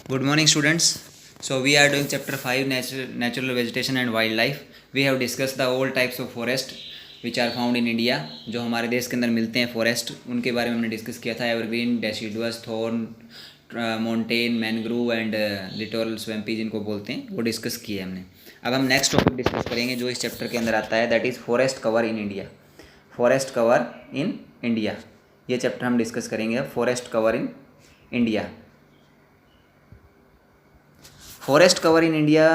Good morning, students. So we are doing chapter 5, natural vegetation and wildlife. We have discussed the all types of forest which are found in India. जो हमारे देश के अंदर मिलते हैं forest, उनके बारे में हमने डिस्कस किया था. Evergreen, deciduous, thorn, mountain, mangrove and littoral swampy जिनको बोलते हैं, वो डिस्कस किए हमने. अब हम नेक्स्ट टॉपिक डिस्कस करेंगे जो इस चैप्टर के अंदर आता है, that is forest cover in India. Forest cover in India, ये चैप्टर हम डिस्कस करेंगे अब. Forest cover in India. Forest cover in India,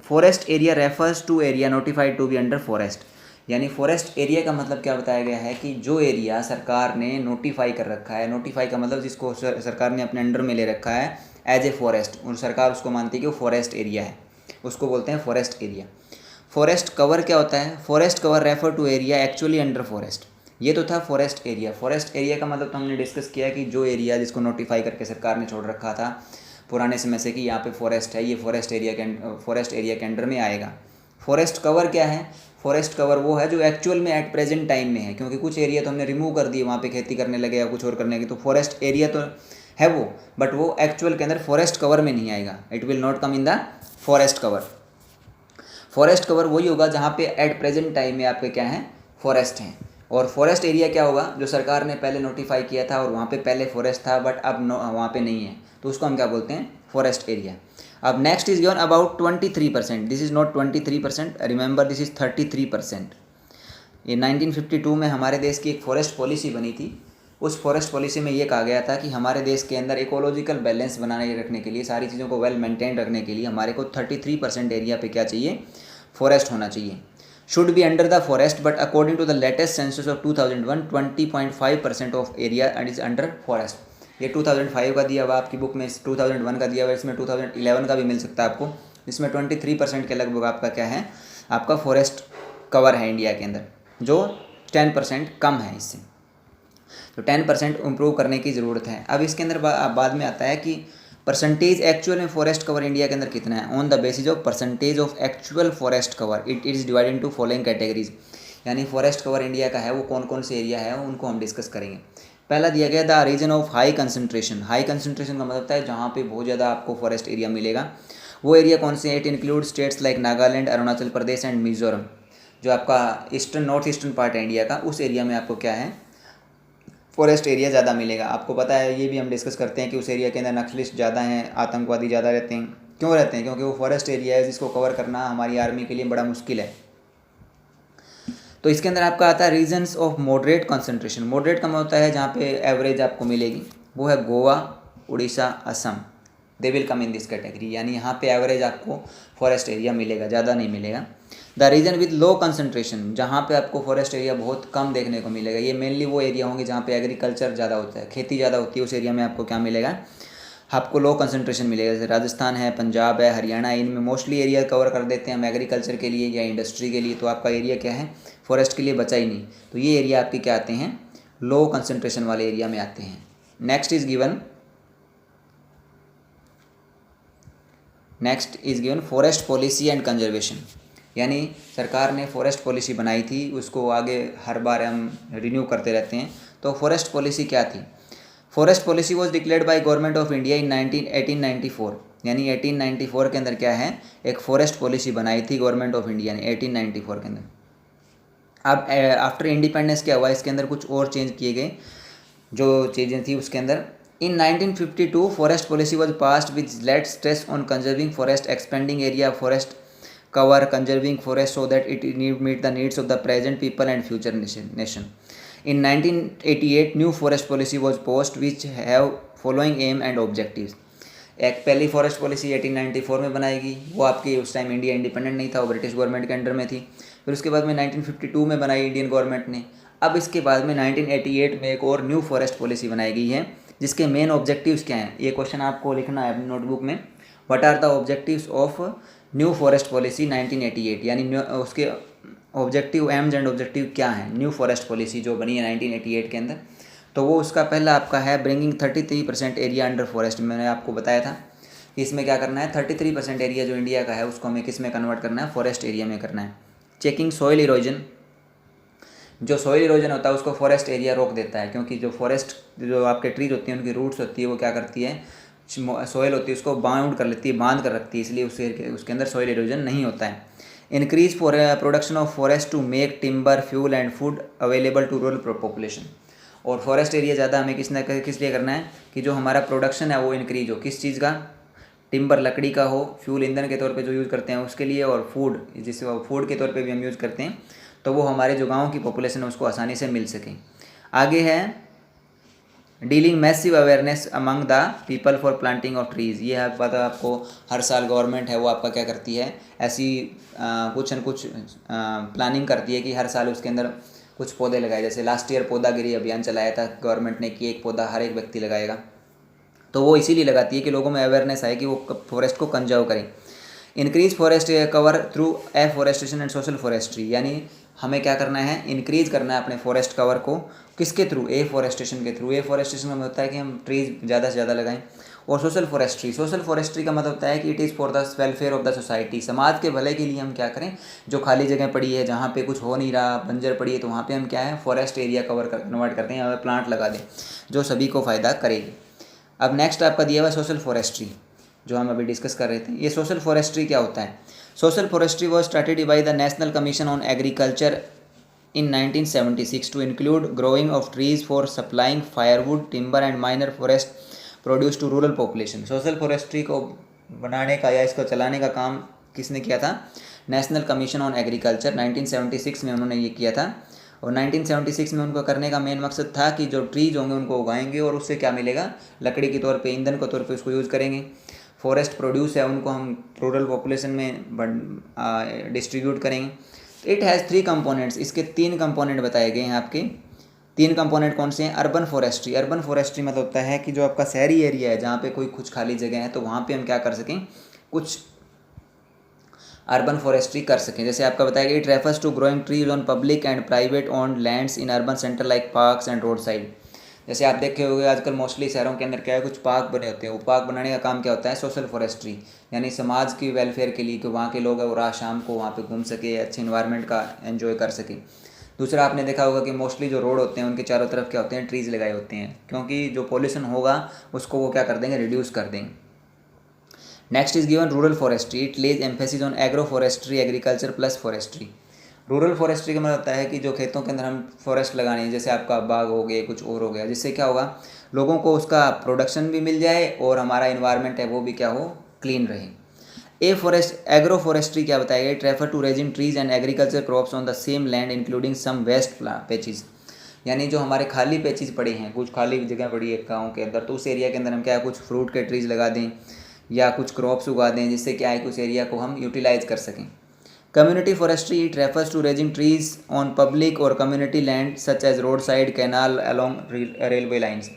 forest area refers to area notified to be under forest. यानी forest area का मतलब क्या बताया गया है कि जो एरिया सरकार ने नोटिफाई कर रखा है, नोटिफाई का मतलब जिसको सरकार ने अपने अंडर में ले रखा है एज ए फॉरेस्ट, और सरकार उसको मानती है कि वो फॉरेस्ट एरिया है, उसको बोलते हैं फॉरेस्ट एरिया. फॉरेस्ट कवर क्या होता है? Forest cover refer to area actually under forest. ये तो था फॉरेस्ट एरिया. फॉरेस्ट एरिया का मतलब तो हमने डिस्कस किया कि जो एरिया जिसको नोटिफाई करके सरकार ने छोड़ रखा था पुराने समय से कि यहाँ पे फॉरेस्ट है, ये फॉरेस्ट एरिया के अंडर में आएगा. फॉरेस्ट कवर क्या है? फॉरेस्ट कवर वो है जो एक्चुअल में एट प्रेजेंट टाइम में है, क्योंकि कुछ एरिया तो हमने रिमूव कर दिए, वहाँ पे खेती करने लगे या कुछ और करने लगे, तो फॉरेस्ट एरिया तो है वो, बट वो एक्चुअल के अंदर फॉरेस्ट कवर में नहीं आएगा. It will not come in the forest cover. Forest cover वही होगा जहाँ पे एट प्रेजेंट टाइम में आपके क्या हैं, फॉरेस्ट हैं. और फॉरेस्ट एरिया क्या होगा? जो सरकार ने पहले नोटिफाई किया था और वहाँ पे पहले फॉरेस्ट था बट अब वहाँ पे नहीं है, तो उसको हम क्या बोलते हैं? Forest area. अब next is given about 23%. This is not 23%, remember this is 33%. ये 1952 में हमारे देश की एक फॉरेस्ट पॉलिसी बनी थी. उस फॉरेस्ट पॉलिसी में ये कहा गया था कि हमारे देश के अंदर इकोलॉजिकल बैलेंस बनाए रखने के लिए, सारी चीज़ों को वेल मेंटेन रखने के लिए हमारे को 33% एरिया पे क्या चाहिए? फॉरेस्ट होना चाहिए. Should be under the forest, but according to the latest census of 2001 20.5% of area is under forest. ये 2005 का दिया हुआ आपकी बुक में, 2001 का दिया हुआ, इसमें 2011 का भी मिल सकता है आपको. इसमें 23% के लगभग आपका क्या है, आपका फॉरेस्ट कवर है इंडिया के अंदर, जो 10% कम है इससे. तो 10% इम्प्रूव करने की ज़रूरत है. अब इसके अंदर बाद में आता है कि परसेंटेज एक्चुअल में फॉरेस्ट कवर इंडिया के अंदर कितना है. On the basis of percentage of actual forest cover it is divided into following categories. यानी फॉरेस्ट कवर इंडिया का है वो कौन कौन से एरिया है उनको हम डिस्कस करेंगे. पहला दिया गया the region of high concentration. High concentration का मतलब होता है जहाँ पे बहुत ज़्यादा आपको फॉरेस्ट एरिया मिलेगा. वो एरिया कौन से? It include states like Nagaland, Arunachal Pradesh and Mizoram. जो आपका ईस्टर्न नॉर्थ ईस्टर्न पार्ट है इंडिया का, उस एरिया में आपको क्या है, फॉरेस्ट एरिया ज़्यादा मिलेगा. आपको पता है, ये भी हम डिस्कस करते हैं कि उस एरिया के अंदर नक्सलिस्ट ज़्यादा हैं, आतंकवादी ज़्यादा रहते हैं. क्यों रहते हैं? क्योंकि वो फॉरेस्ट एरिया है जिसको कवर करना हमारी आर्मी के लिए बड़ा मुश्किल है. तो इसके अंदर आपका आता है regions of moderate concentration. Moderate का मतलब होता है जहाँ पे एवरेज आपको मिलेगी, वो है Goa, Orissa, Assam. They will come in this category. यानी यहाँ पे एवरेज आपको फॉरेस्ट एरिया मिलेगा, ज़्यादा नहीं मिलेगा. The region with low concentration, जहाँ पे आपको फॉरेस्ट एरिया बहुत कम देखने को मिलेगा, ये मेनली वो एरिया होंगे जहाँ पे एग्रीकल्चर ज़्यादा होता है, खेती ज़्यादा होती है. उस एरिया में आपको क्या मिलेगा? आपको लो कंसंट्रेशन मिलेगा. जैसे राजस्थान है, पंजाब है, हरियाणा है, इनमें मोस्टली एरिया कवर कर देते हैं हम एग्रीकल्चर के लिए या इंडस्ट्री के लिए, तो आपका एरिया क्या है, फॉरेस्ट के लिए बचा ही नहीं. तो ये एरिया आपके क्या आते हैं? लो कंसंट्रेशन वाले एरिया में आते हैं. Next is given forest policy and conservation. यानी सरकार ने फॉरेस्ट पॉलिसी बनाई थी, उसको आगे हर बार हम रिन्यू करते रहते हैं. तो फॉरेस्ट पॉलिसी क्या थी? Forest policy was declared by government of India in 1894. यानी 1894 के अंदर क्या है, एक फॉरेस्ट पॉलिसी बनाई थी गवर्नमेंट ऑफ इंडिया ने 1894 के अंदर. अब आफ्टर इंडिपेंडेंस क्या हुआ, इसके अंदर कुछ और चेंज किए गए. जो चीज़ें थी उसके अंदर, in 1952 forest policy was passed which laid stress on conserving forest, expanding area forest cover, conserving forest so that it meet the needs of the present people and future nation. In 1988 new forest policy was passed which have following aim and objectives. एक पहली forest policy 1894 में बनाएगी, वो आपकी उस time India independent नहीं था, वो ब्रिटिश गवर्नमेंट के अंडर में थी. फिर उसके बाद में 1952 में बनाई इंडियन गवर्नमेंट ने. अब इसके बाद में 1988 में एक और न्यू फॉरेस्ट पॉलिसी बनाई गई है, जिसके मेन ऑब्जेक्टिव्स क्या हैं, ये क्वेश्चन आपको लिखना है अपनी नोटबुक में. What are the objectives of new forest policy 1988. यानी उसके ऑब्जेक्टिव, एम्स एंड ऑब्जेक्टिव क्या हैं न्यू फॉरेस्ट पॉलिसी जो बनी है 1988 के अंदर. तो वो उसका पहला आपका है ब्रिंगिंग 33% एरिया अंडर फॉरेस्ट. मैंने आपको बताया था कि इसमें क्या करना है, 33% एरिया जो इंडिया का है उसको हमें किस में कन्वर्ट करना है, फॉरेस्ट एरिया में करना है. Checking soil erosion. जो सॉइल इरोजन होता है उसको फॉरेस्ट एरिया रोक देता है, क्योंकि जो फॉरेस्ट, जो आपके ट्रीज होती हैं, उनकी रूट्स होती है, वो क्या करती है, सॉइल होती है उसको बाउंड कर लेती है, बांध कर रखती है, इसलिए उसके अंदर सॉइल इरोजन नहीं होता है। Increase for production of forest to make timber fuel and food available to rural population. और फॉरेस्ट एरिया ज़्यादा हमें किस लिए करना है कि जो हमारा प्रोडक्शन है वो इंक्रीज हो, किस चीज़ का, टिम्बर लकड़ी का हो, फ्यूल ईंधन के तौर पे जो यूज़ करते हैं उसके लिए, और फूड जिसे फूड के तौर पे भी हम यूज़ करते हैं, तो वो हमारे जो गाँव की पॉपुलेशन है उसको आसानी से मिल सके। आगे है dealing massive awareness among the people for planting of trees. ये है पता आपको, हर साल गवर्नमेंट है वो आपका क्या करती है, ऐसी कुछ न कुछ प्लानिंग करती है कि हर साल उसके अंदर कुछ पौधे लगाए। जैसे लास्ट ईयर पौधागिरी अभियान चलाया था गवर्नमेंट ने कि एक पौधा हर एक व्यक्ति लगाएगा। तो वो इसीलिए लगाती है कि लोगों में अवेयरनेस आए कि वो फॉरेस्ट को कंजर्व करें। Increase forest cover through afforestation and social forestry, यानी हमें क्या करना है, इंक्रीज करना है अपने फॉरेस्ट कवर को, किसके थ्रू, एफॉरेस्टेशन के थ्रू। एफॉरेस्टेशन में होता है कि हम ट्रीज ज़्यादा से ज़्यादा लगाएं। और सोशल फॉरेस्ट्री का मतलब होता है कि it is for the welfare of the society, समाज के भले के लिए हम क्या करें, जो खाली जगह पड़ी है जहाँ पे कुछ हो नहीं रहा, बंजर पड़ी है, तो वहाँ पे हम क्या है, फॉरेस्ट एरिया कन्वर्ट करते हैं, यहाँ प्लांट लगा दें जो सभी को फ़ायदा करेगी। अब नेक्स्ट आपका दिया हुआ सोशल फॉरेस्ट्री, जो हम अभी डिस्कस कर रहे थे। ये सोशल फॉरेस्ट्री क्या होता है? Social forestry was started by the national commission on agriculture in 1976 to include growing of trees for supplying firewood, timber and minor forest produce to rural population। Social forestry को बनाने का या इसको चलाने का काम किसने किया था? नेशनल कमीशन ऑन एग्रीकल्चर, 1976 में उन्होंने ये किया था। और 1976 में उनको करने का मेन मकसद था कि जो ट्रीज होंगे उनको उगाएंगे और उससे क्या मिलेगा, लकड़ी के तौर पे, ईंधन के तौर पे उसको यूज़ करेंगे। फॉरेस्ट प्रोड्यूस है उनको हम रूरल पॉपुलेशन में डिस्ट्रीब्यूट करेंगे। इट हैज़ 3 कंपोनेंट्स, इसके 3 कंपोनेंट बताए गए हैं आपके। 3 कंपोनेंट कौन से हैं? Urban forestry. अर्बन फॉरेस्ट्री मतलब होता है कि जो आपका शहरी एरिया है जहाँ पे कोई कुछ खाली जगह है, तो वहाँ पे हम क्या कर सकें, कुछ अर्बन फॉरेस्ट्री कर सकें। जैसे आपका बताया गया, it refers to growing trees on public and private owned lands in urban centre like parks and road side. जैसे आप देखे होंगे आजकल मोस्टली शहरों के अंदर क्या है, कुछ पार्क बने होते हैं। वो पार्क बनाने का काम क्या होता है? सोशल फॉरेस्ट्री, यानी समाज की वेलफेयर के लिए, कि वहाँ के लोग रात शाम को वहाँ पे घूम सके, अच्छे इन्वायरमेंट का एंजॉय कर सके। दूसरा आपने देखा होगा कि मोस्टली जो रोड होते हैं उनके चारों तरफ क्या होते हैं, ट्रीज़ लगाए होते हैं, क्योंकि जो पॉल्यूशन होगा उसको वो क्या कर देंगे, रिड्यूस कर देंगे। Next is given rural forestry, it Lay's emphasis on agro forestry, agriculture plus forestry. Rural forestry का मतलब होता है कि जो खेतों के अंदर हम फॉरेस्ट लगाने हैं, जैसे आपका बाग हो गए, कुछ और हो गया, जिससे क्या होगा, लोगों को उसका प्रोडक्शन भी मिल जाए और हमारा इन्वायरमेंट है वो भी क्या हो, क्लीन रहे। एग्रो फॉरेस्ट्री क्या बताएगा? It refer to raising trees and agriculture crops on the same land including some waste patches, यानी जो हमारे खाली पैचेज पड़े हैं, कुछ खाली जगह पड़ी है गाँव के अंदर, तो उस एरिया के अंदर हम क्या है, कुछ फ्रूट के ट्रीज लगा दें या कुछ क्रॉप्स उगा दें, जिससे क्या है कि उस एरिया को हम यूटिलाइज कर सकें। Community forestry, it refers to raising trees on public और community land such as road side, canal, along railway lines.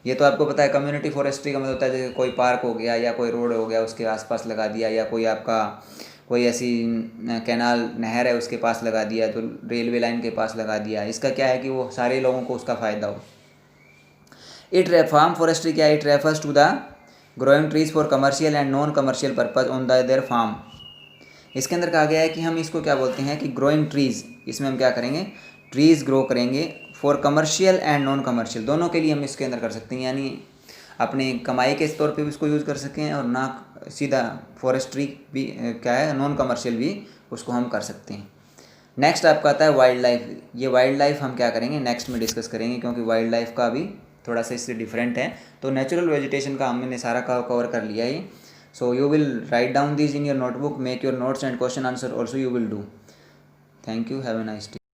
ये तो आपको पता है। कम्युनिटी फॉरेस्ट्री का मतलब होता है जैसे कोई पार्क हो गया या कोई रोड हो गया उसके आसपास लगा दिया, या कोई आपका कोई ऐसी कैनाल, नहर है उसके पास लगा दिया, तो रेलवे लाइन के पास लगा दिया। इसका क्या है कि वो सारे लोगों को उसका फ़ायदा हो। फार्म फॉरेस्ट्री क्या है? It refers to the growing trees for commercial and non commercial purpose on their farm. इसके अंदर कहा गया है कि हम इसको क्या बोलते हैं कि ग्रोइंग ट्रीज़, इसमें हम क्या करेंगे, ट्रीज़ ग्रो करेंगे for commercial and non commercial, दोनों के लिए हम इसके अंदर कर सकते हैं, यानी अपने कमाई के तौर पे भी उसको यूज़ कर सकें और ना सीधा फॉरेस्ट्री भी क्या है, नॉन कमर्शियल भी उसको हम कर सकते हैं। नेक्स्ट आपका आता है वाइल्ड लाइफ। ये वाइल्ड लाइफ हम क्या करेंगे, नेक्स्ट में डिस्कस करेंगे, क्योंकि वाइल्ड लाइफ का भी थोड़ा सा इससे डिफरेंट है। तो नेचुरल वेजिटेशन का हमने सारा कवर कर लिया है। So you will write down these in your notebook, make your notes and question answer also you will do. Thank you. Have a nice day.